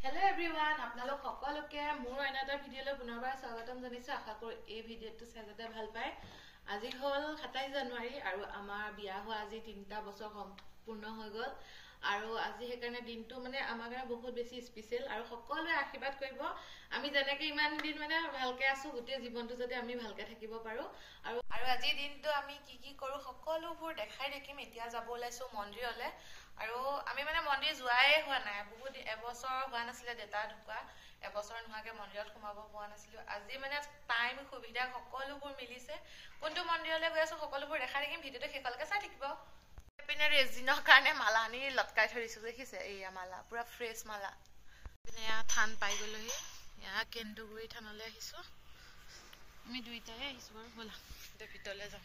Hello everyone, আপোনালোক সকলোকে মোৰ অন্য এটা ভিডিঅ'লৈ পুনৰবাৰ স্বাগতম জনাইছো। আশা কৰো এই ভিডিঅ'টো চাই যাতে ভাল পায়। আজি হ'ল 27 জানুৱাৰী আৰু আমাৰ বিয়া হোৱা আজি 3টা বছৰ সম্পূৰ্ণ হৈ গ'ল আৰু আজি হেকাৰণে দিনটো মানে আমাৰ কাৰণে বহুত বেছি স্পেশাল আৰু সকলোৱে আশীৰ্বাদ কৰিব আমি যেনেকৈ ইমান দিন মানে ভালকে আছো গোটেই জীৱনটো যাতে আমি ভালকে থাকিব পাৰো আৰু আজি দিনটো আমি কি কৰো সকলোবোৰ দেখাই থাকিম। এতিয়া যাব ওলাইছো মন্দিৰলৈ আৰু আমি মানে মন্দিৰ যোৱাই হোৱা নাই, বহুত এবছৰ হোৱা নাছিলে, দেউতা ঢুকুৱা এবছৰ নোহোৱাকে মন্দিৰত সোমাব পোৱা নাছিলো। আজি মানে টাইম সুবিধা সকলোবোৰ মিলিছে, কোনটো মন্দিৰলৈ গৈ আছো সকলোবোৰ দেখাই থাকিম। ভিডিঅ'টো শেষলৈকে চাই থাকিব। পিনে ৰেজিনৰ কাৰণে মালা আনি লটকাই থৈ দিছো, দেখিছে এইয়া মালা পুৰা ফ্ৰেছ মালা। পিনে এয়া থান পাই গলোহি, এয়া কেন্দুগুৰি থানলৈ আহিছো। আমি দুইটাই আহিছো বাৰু, ব'লা এতিয়া ভিতৰলৈ যাম।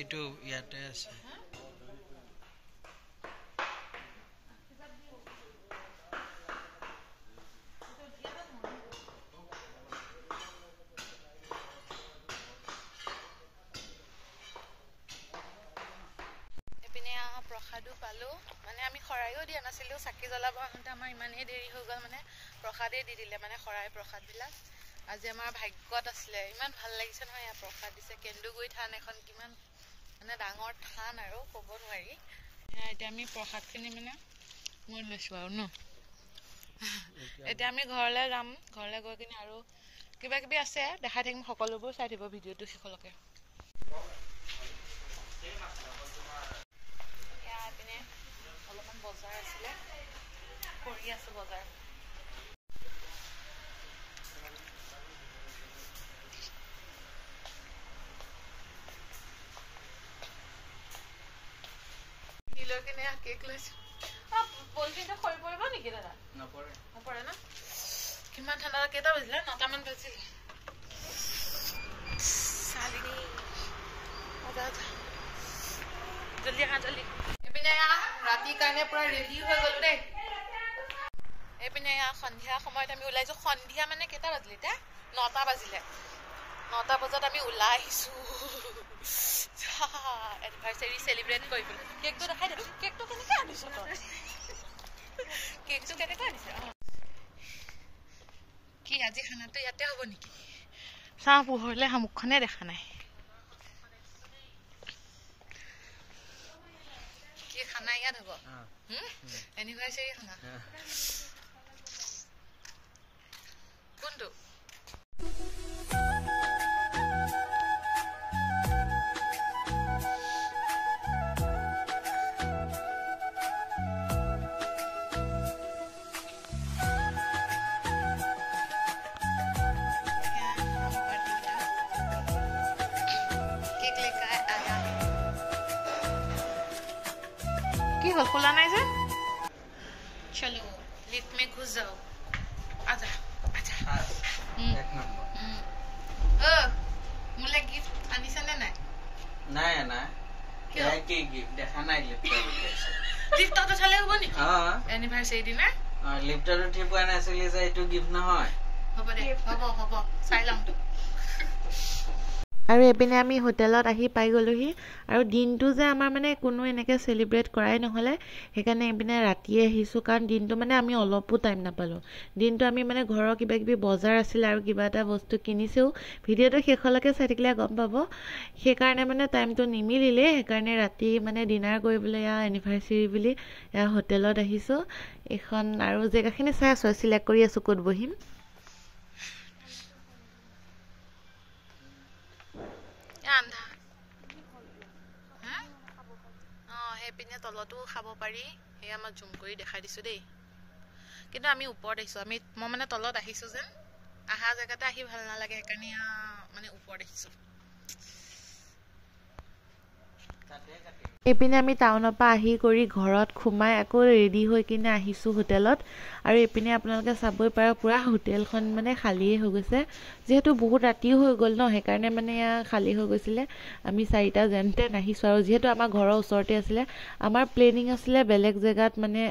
এইটো ইয়াতে আছে। এপিনে প্ৰসাদো পালো, মানে আমি শৰাইও দিয়া নাছিলো, চাকি জ্বলাব আহোঁতে আমাৰ ইমানেই দেৰি হৈ গ'ল, মানে প্ৰসাদেই দি দিলে, মানে শৰাই প্ৰসাদবিলাক। আজি আমাৰ ভাগ্যত আছিলে, ইমান ভাল লাগিছে নহয়। ইয়াত প্ৰসাদ দিছে, কেন্দুগুৰি থান এখন কিমান মানে ডাঙৰ থান আৰু ক'ব নোৱাৰি। এতিয়া আমি প্ৰসাদখিনি মানে মই লৈছোঁ আৰু ন। এতিয়া আমি ঘৰলৈ যাম, ঘৰলৈ গৈ কিনে আৰু কিবা কিবি আছে দেখাই থাকিম, সকলোবোৰ চাই থাকিব ভিডিঅ'টো শেষলৈকে। পিনে অলপমান বজাৰ আছিলে, কৰি আছো বজাৰ। লৈ কিনে কেক লৈছো। পলিথিনটো সৰি পৰিব নেকি দাদা? নপৰে ন? কিমান ঠাণ্ডা। কেইটা বাজিলে? 9টামান বাজিলে। জলদি আহা জলদি। এইপিনে ৰাতিৰ কাৰণে পুৰা ৰেডি হৈ গলো দেই। এইপিনে সন্ধিয়া সময়ত আমি ওলাইছো। সন্ধিয়া মানে কেইটা বাজিলে? এতিয়া 9টা বাজিলে। 9টা বজাত আমি ওলাই আহিছো এনিভাৰ্চাৰী চেলিব্ৰেট কৰিবলৈ। কেকটো দেখাই দিবি। কেকটো কেনেকৈ আনিছ তই? কেকটো কেনেকৈ আনিছে? কি আজি খানাটো ইয়াতে হ'ব নেকি? চাহ পোহৰলে মুখখনে দেখা নাই। কি খানা ইয়াত হ'ব? এনিভাৰ্চাৰী খানা কোনটো? কি হল? খোলা নাই যে? চলো লিফ্ট में घुस जाओ। आजा आजा। এক নম্বৰ। মোলে গিফট আনিছে নে নাই? নাই নাই। কি গিফট দেখা নাই? লিফ্টত উঠালে হ'ব নেকি? এনিভাৰ্চাৰী দিনা লিফ্টত উঠি পোৱা নাছিলি যে, এইটো গিফট নহয়। হ'ব দে, হ'ব চাই লম তো। আৰু এপিনে আমি হোটেলত আহি পাই গলোহি আৰু দিনটো যে আমাৰ মানে কোনো এনেকৈ চেলিব্ৰেট কৰাই নহ'লে, সেইকাৰণে এপিনে ৰাতিয়ে আহিছোঁ, কাৰণ দিনটো মানে আমি অলপো টাইম নাপালোঁ। দিনটো আমি মানে ঘৰৰ কিবা কিবি বজাৰ আছিলে আৰু কিবা এটা বস্তু কিনিছেও, ভিডিঅ'টো শেষলৈকে চাই থাকিলে গম পাব। সেইকাৰণে মানে টাইমটো নিমিলিলে, সেইকাৰণে ৰাতি মানে ডিনাৰ কৰিবলৈ এনিভাৰ্চাৰী বুলি হোটেলত আহিছোঁ। এইখন আৰু জেগাখিনি চাই আছোঁ, চিলেক্ট কৰি আছোঁ ক'ত বহিম। সেইপিনে তলতো খাব পাৰি, সেয়া মই জুম কৰি দেখাই দিছো দেই। কিন্তু আমি ওপৰত আহিছো, মই মানে তলত আহিছো যেন, আহা জেগাতে আহি ভাল নালাগে, সেইকাৰণে মানে ওপৰত আহিছো। তাতে কাটি এইপিনে আমি টাউনৰ পৰা আহি কৰি ঘৰত সোমাই আকৌ ৰেডি হৈ কিনে আহিছোঁ হোটেলত আৰু এইপিনে আপোনালোকে চাবই পাৰে পুৰা হোটেলখন মানে খালীয়ে হৈ গৈছে যিহেতু বহুত ৰাতিও হৈ গ'ল ন সেইকাৰণে মানে খালী হৈ গৈছিলে আমি 4টা যেনতেন আহিছোঁ আৰু যিহেতু আমাৰ ঘৰৰ ওচৰতে আছিলে আমাৰ প্লেনিং আছিলে বেলেগ জেগাত মানে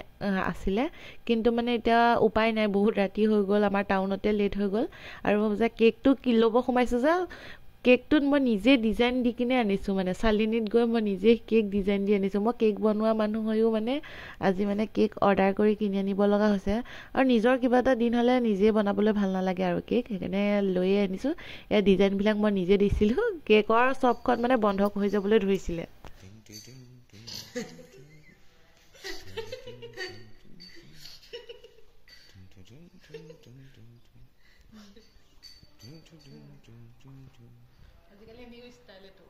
আছিলে কিন্তু মানে এতিয়া উপায় নাই বহুত ৰাতি হৈ গ'ল আমাৰ টাউনতে লেট হৈ গ'ল আৰু যে কেকটো ল'ব সোমাইছোঁ যে কেকটোত মই নিজে ডিজাইন দি কিনে আনিছোঁ মানে চালিনীত গৈ মই নিজে কেক ডিজাইন দি আনিছোঁ মই কেক বনোৱা মানুহ হৈও মানে আজি মানে কেক অৰ্ডাৰ কৰি কিনি আনিব লগা হৈছে আৰু নিজৰ কিবা এটা দিন হ'লে নিজে বনাবলৈ ভাল নালাগে আৰু কেক সেইকাৰণে লৈয়ে আনিছোঁ এই ডিজাইনবিলাক মই নিজে দিছিলোঁ কেকৰ শ্বপখন মানে বন্ধ হৈ যাবলৈ ধৰিছিলে আজিকালি নিউ ষ্টাইল এইটো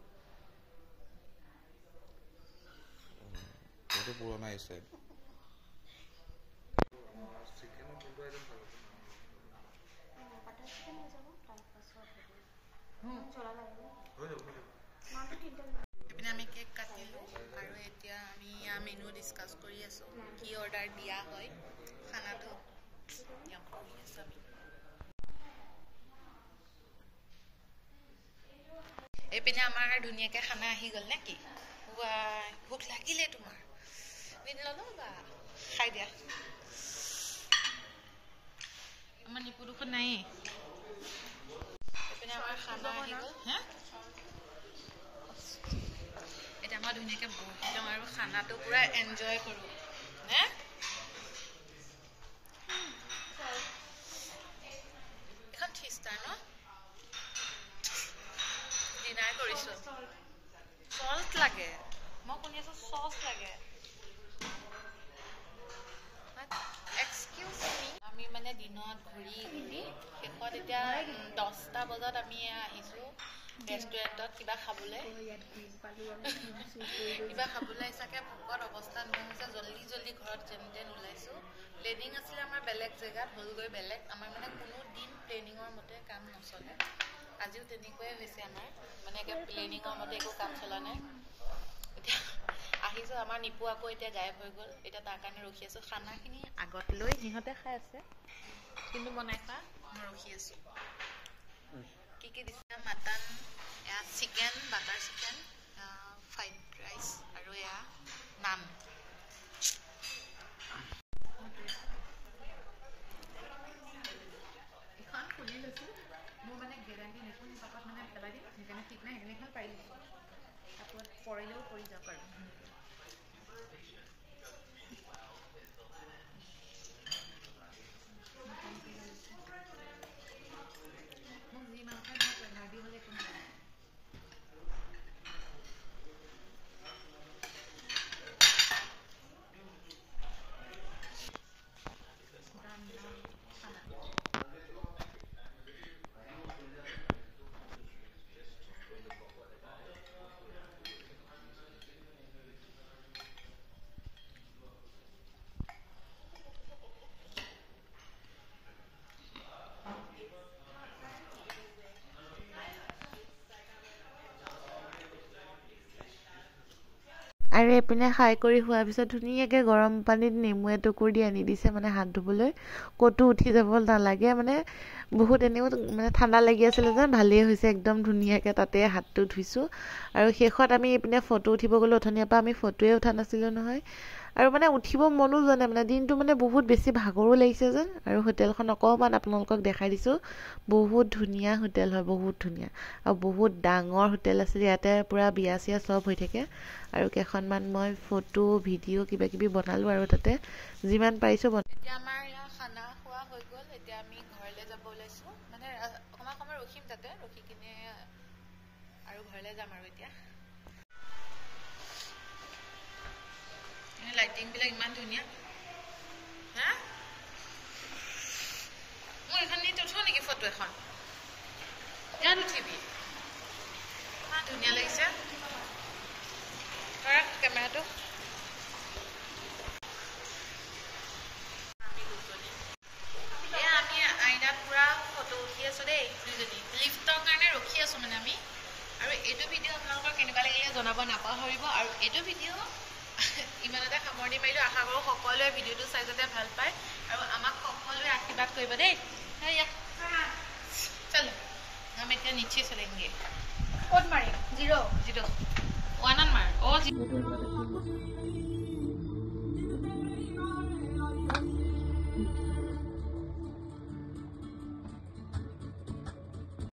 এইটো পুৰণা ষ্টাইল এইপিনে আমি কেক কাটিলোঁ আৰু এতিয়া আমি মেনু ডিছকাছ কৰি আছোঁ কি অৰ্ডাৰ দিয়া হয় খানাটো এইপিনে আমাৰ ধুনীয়াকৈ খানা আহি গ'ল নে কি ভোক লাগিলে তোমাৰ নিদিলোঁ বা খাই দিয়া আমাৰ নিপু দুখন নায়েই এইপিনে আমাৰ খানা আহি গ'ল হা এতিয়া আমাৰ ধুনীয়াকৈ বহি লওঁ আৰু খানাটো পূৰা এনজয় কৰোঁ হে এখন 3 ষ্টাৰ ন ডিনাৰ কৰিছোঁ চচ লাগে মই শুনি আছোঁ চচ লাগে এক্সকিউজ মি আমি মানে দিনত ঘূৰি শেষত এতিয়া 10টা বজাত আমি আহিছোঁ ৰেষ্টুৰেণ্টত কিবা খাবলৈ চাগে ভোকত অৱস্থা নোহোৱা হৈছে জল্দি ঘৰত যেন ওলাইছোঁ প্লেনিং আছিলে আমাৰ বেলেগ জেগাত হ'লগৈ বেলেগ আমাৰ মানে কোনো দিন প্লেনিঙৰ মতে কাম নচলে আজিও তেনেকুৱাই হৈছে আমাৰ মানে প্লেনিঙৰ মতে একো কাম চলা নাই এতিয়া আহিছোঁ আমাৰ নিপু আকৌ এতিয়া গায়ব হৈ গ'ল এতিয়া তাৰ কাৰণে ৰখি আছোঁ খানাখিনি আগত লৈ সিহঁতে খাই আছে কিন্তু বনাই খোৱা মই ৰখি আছোঁ কি দিছে মাটন এয়া chicken butter chicken fried rice আৰু এয়া নান এখন খুলি লৈছোঁ মোৰ মানে গেৰাণ্টি নেপোন পাকত মানে পেলাই দিম সেইকাৰণে ঠিক নাই সেইকাৰণে এখন পাৰি লৈছোঁ আকৌ পৰিলেও পৰি যাওক আৰু মোক যি মাংস নাৰ্দি হ'লে একো নহয় আৰু এইপিনে খাই কৰি হোৱাৰ পিছত ধুনীয়াকৈ গৰম পানীত নেমু এটুকুৰ দি আনি দিছে মানে হাত ধুবলৈ ক'তো উঠি যাব নালাগে মানে বহুত এনেও মানে ঠাণ্ডা লাগি আছিলে যে ভালেই হৈছে একদম ধুনীয়াকৈ তাতে হাতটো ধুইছোঁ আৰু শেষত আমি এইপিনে ফটো উঠিব গ'লোঁ অথনিৰ পৰা আমি ফটোৱে উঠা নাছিলোঁ নহয় আৰু মানে উঠিব মনো যোৱা নাই মানে দিনটো মানে বহুত বেছি ভাগৰো লাগিছে যেন আৰু হোটেলখন অকণমান আপোনালোকক দেখাই দিছোঁ বহুত ধুনীয়া হোটেল হয় বহুত ধুনীয়া আৰু বহুত ডাঙৰ হোটেল আছিলে ইয়াতে পূৰা বিয়া চিয়া চব হৈ থাকে আৰু কেইখনমান মই ফটো ভিডিঅ' কিবাকিবি বনালোঁ আৰু তাতে যিমান পাৰিছোঁ এতিয়া আমাৰ ইয়াৰ খানা খোৱা হৈ গ'ল এতিয়া আমি ঘৰলৈ যাব ওলাইছোঁ মানে অকণমান সময় ৰখিম তাতে ৰখি কিনে আৰু ঘৰলৈ যাম আৰু এতিয়া লাইটিংবিলাক ইমান ধুনীয়া হা মই এখন নি উঠো নেকি ফটো এখন ইয়াত উঠিবি ইমান ধুনীয়া লাগিছে ধৰা কেমেৰাটো আমি আইনাত পুৰা ফটো উঠি আছোঁ দেই দুইজনী লিফ্টৰ কাৰণে ৰখি আছোঁ মানে আমি আৰু এইটো ভিডিঅ' আপোনালোকৰ কেনেকুৱা লাগিলে জনাব নাপাওঁ নাপাহৰিব আৰু এইটো ভিডিঅ' ইমানতে সামৰণি মাৰিলোঁ আশা কৰোঁ সকলোৱে ভিডিঅ'টো চাই যাতে ভাল পায় আৰু আমাক সকলোৱে আশীৰ্বাদ কৰিব দেই চলো हम এতিয়া नीचे चलेंगे ক'ত মাৰিম 0 0 1 मार ओ